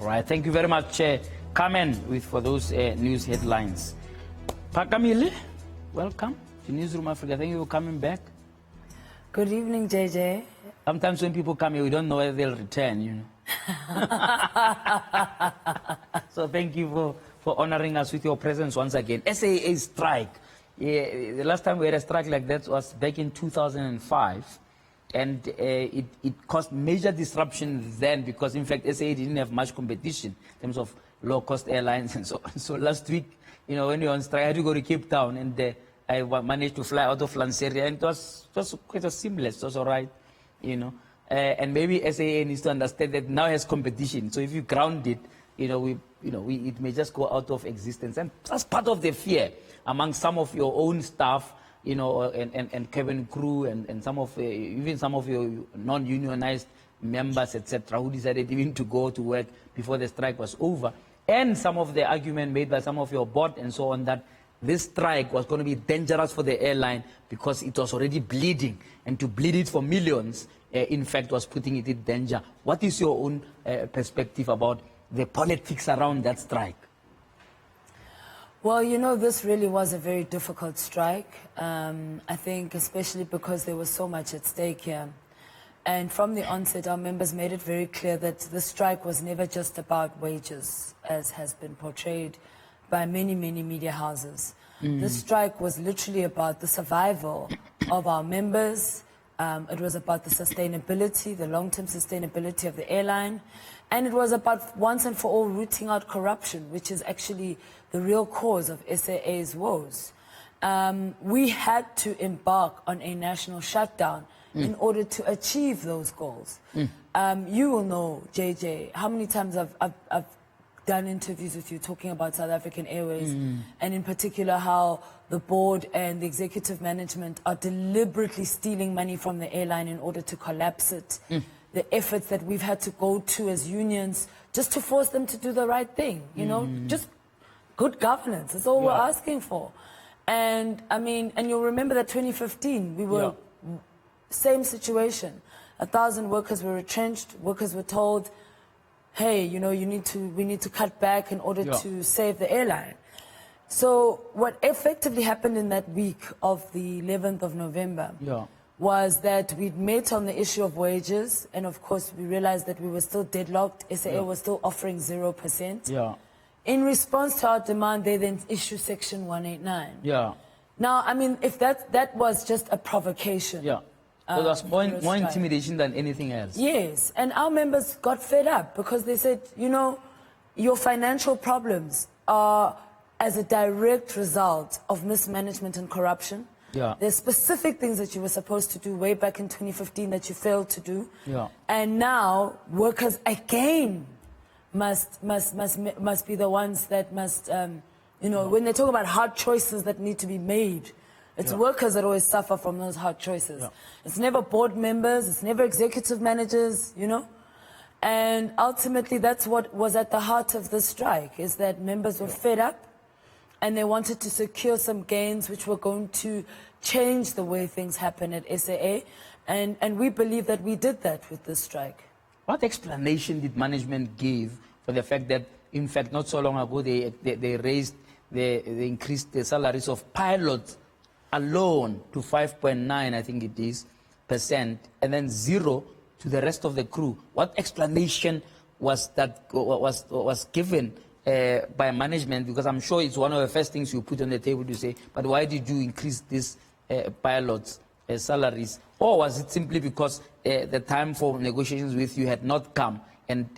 right, thank you very much, Carmen, for those news headlines. Phakamile, welcome to Newsroom Africa. Thank you for coming back. Good evening, JJ. Sometimes when people come here, we don't know whether they'll return, you know. So thank you for honoring us with your presence once again. SAA strike. Yeah, the last time we had a strike like that was back in 2005. And it caused major disruption then because, in fact, SAA didn't have much competition in terms of low-cost airlines and so on. So last week, you know, when we were on strike, I had to go to Cape Town, and I managed to fly out of Lanseria, and it was quite seamless. It was all right, you know. And maybe SAA needs to understand that now it has competition. So if you ground it, it may just go out of existence. And that's part of the fear among some of your own staff, you know, and cabin crew, and some of even some of your non-unionized members, etc., who decided even to go to work before the strike was over. And some of the argument made by some of your board and so on that this strike was going to be dangerous for the airline because it was already bleeding, and to bleed it for millions, in fact, was putting it in danger. What is your own perspective about the politics around that strike? Well, you know, this really was a very difficult strike. I think especially because there was so much at stake here. And from the onset, our members made it very clear that the strike was never just about wages, as has been portrayed by many, many media houses. The strike was literally about the survival of our members. It was about the sustainability, the long-term sustainability of the airline. And it was about once and for all rooting out corruption, which is actually the real cause of SAA's woes. We had to embark on a national shutdown in order to achieve those goals. You will know, JJ, how many times I've done interviews with you talking about South African Airways, and in particular how the board and the executive management are deliberately stealing money from the airline in order to collapse it. The efforts that we've had to go to as unions just to force them to do the right thing, you know, just good governance. That's all we're asking for. And I mean, and you'll remember that 2015, we were same situation. 1,000 workers were retrenched. Workers were told, hey, you know, we need to cut back in order to save the airline. So what effectively happened in that week of the 11th of November was that we'd met on the issue of wages, and of course we realized that we were still deadlocked. SAA was still offering 0%. In response to our demand, they then issue Section 189. Now, I mean, if that was just a provocation. So that's more intimidation than anything else. Yes, and our members got fed up because they said, you know, your financial problems are as a direct result of mismanagement and corruption. There's specific things that you were supposed to do way back in 2015 that you failed to do. And now workers again must be the ones that must, you know, when they talk about hard choices that need to be made, it's workers that always suffer from those hard choices. It's never board members, it's never executive managers, you know. And ultimately that's what was at the heart of the strike, is that members were fed up and they wanted to secure some gains which were going to change the way things happen at SAA. And we believe that we did that with this strike. What explanation did management give for the fact that, in fact, not so long ago, they increased the salaries of pilots alone to 5.9, I think it is, %, and then 0 to the rest of the crew? What explanation was given by management? Because I'm sure it's one of the first things you put on the table to say, but why did you increase these pilots' salaries? Or was it simply because the time for negotiations with you had not come, and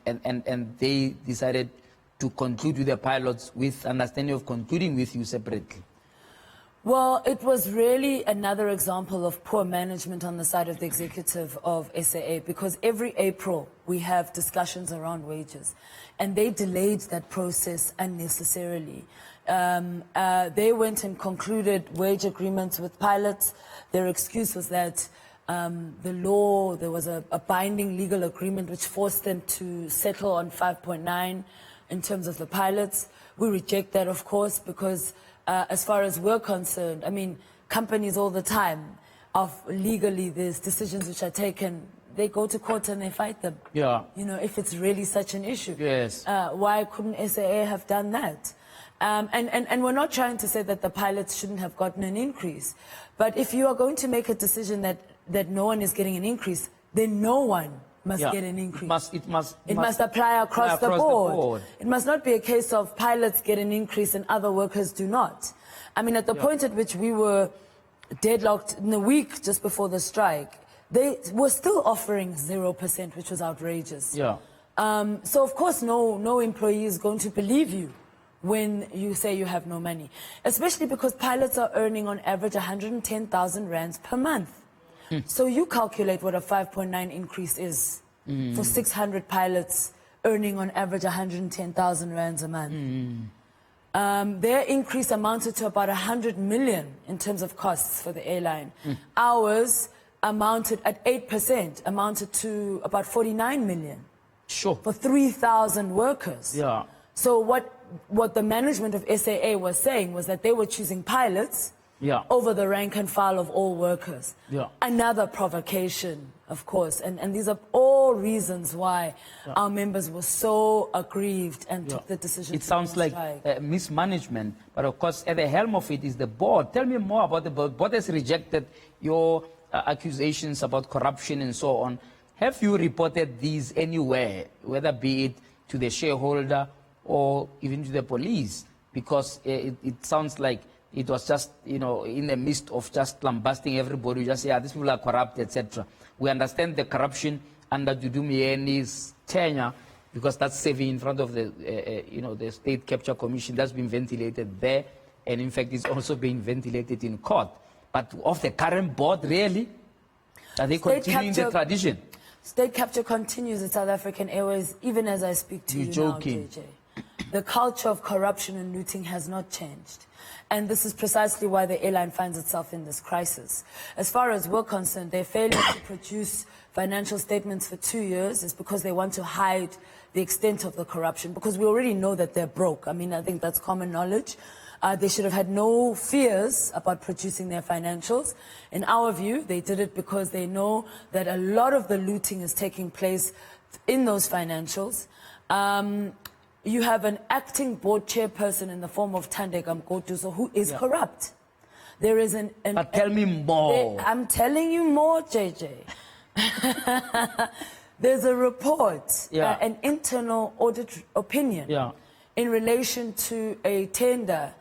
they decided to conclude with the pilots with understanding of concluding with you separately? Well, it was really another example of poor management on the side of the executive of SAA, because every April we have discussions around wages, and they delayed that process unnecessarily. They went and concluded wage agreements with pilots. Their excuse was that there was a binding legal agreement which forced them to settle on 5.9 in terms of the pilots. We reject that, of course, because as far as we're concerned, I mean, companies all the time, legally there's decisions which are taken they go to court and they fight them. Yeah. You know, if it's really such an issue. Yes. Why couldn't SAA have done that? And we're not trying to say that the pilots shouldn't have gotten an increase. But if you are going to make a decision that no one is getting an increase, then no one must get an increase. It must apply across the board. board. It must not be a case of pilots get an increase and other workers do not. I mean, at the point at which we were deadlocked in the week just before the strike, they were still offering 0%, which was outrageous. Yeah. So of course, no employee is going to believe you when you say you have no money, especially because pilots are earning on average 110,000 rands per month. So you calculate what a 5.9 increase is for 600 pilots earning on average 110,000 rands a month. Their increase amounted to about 100 million in terms of costs for the airline. Ours amounted at 8%, amounted to about 49 million. Sure. For 3,000 workers. Yeah. So what the management of SAA was saying was that they were choosing pilots over the rank and file of all workers. Yeah. Another provocation, of course. And these are all reasons why our members were so aggrieved and took the decision It sounds like mismanagement, but of course at the helm of it is the board. Tell me more about the board. Board has rejected your accusations about corruption and so on. Have you reported these anywhere, whether be it to the shareholder or even to the police? Because it sounds like it was just, you know, in the midst of just lambasting everybody, just say, yeah, these people are corrupt, etc. We understand the corruption under Dudu Mieni's tenure, because that's serving in front of the, you know, the State Capture Commission. That's been ventilated there, and in fact, it's also being ventilated in court. But of the current board, really, are they continuing the tradition? State capture continues at South African Airways, even as I speak to you joking. now, JJ. The culture of corruption and looting has not changed. And this is precisely why the airline finds itself in this crisis. As far as we're concerned, their failure to produce financial statements for 2 years is because they want to hide the extent of the corruption, because we already know that they're broke. I mean, I think that's common knowledge. They should have had no fears about producing their financials. In our view, they did it because they know that a lot of the looting is taking place in those financials. You have an acting board chairperson in the form of Thandeka Mkotuso who is corrupt. There is But tell me more. I'm telling you more, JJ. There's a report, an internal audit opinion in relation to a tender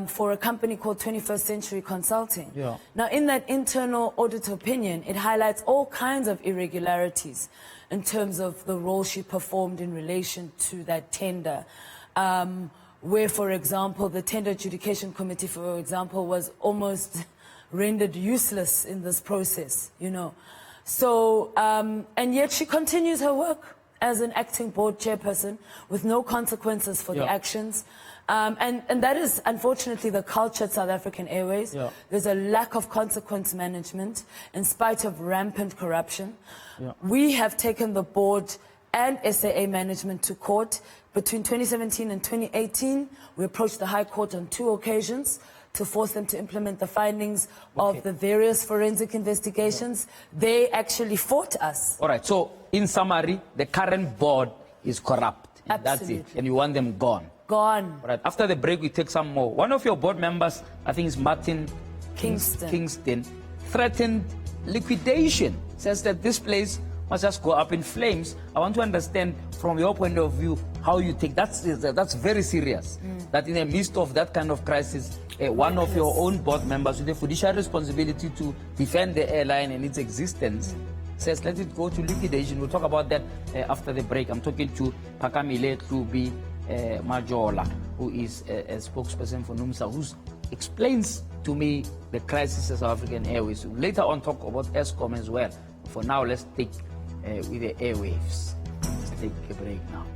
for a company called 21st Century Consulting. Now, in that internal audit opinion, it highlights all kinds of irregularities in terms of the role she performed in relation to that tender, where, for example, the Tender Adjudication Committee, for example, was almost rendered useless in this process, you know. So, and yet she continues her work as an acting board chairperson with no consequences for the actions. And that is, unfortunately, the culture at South African Airways. There's a lack of consequence management in spite of rampant corruption. We have taken the board and SAA management to court. Between 2017 and 2018, we approached the High Court on 2 occasions to force them to implement the findings of the various forensic investigations. They actually fought us. All right, so in summary, the current board is corrupt. Absolutely. That's it, and you want them gone. Gone. All right, after the break, we take some more. One of your board members, I think it's Martin Kingston, threatened liquidation, says that this place must just go up in flames. I want to understand from your point of view how you take that's very serious. That in the midst of that kind of crisis, one of your own board members with a fiduciary responsibility to defend the airline and its existence says let it go to liquidation. We'll talk about that after the break. I'm talking to Phakamile Hlubi-Majola, who is a spokesperson for NUMSA, who explains to me the crisis of South African Airways. We'll later on talk about Eskom as well. For now, let's take with the airwaves. Let's take a break now.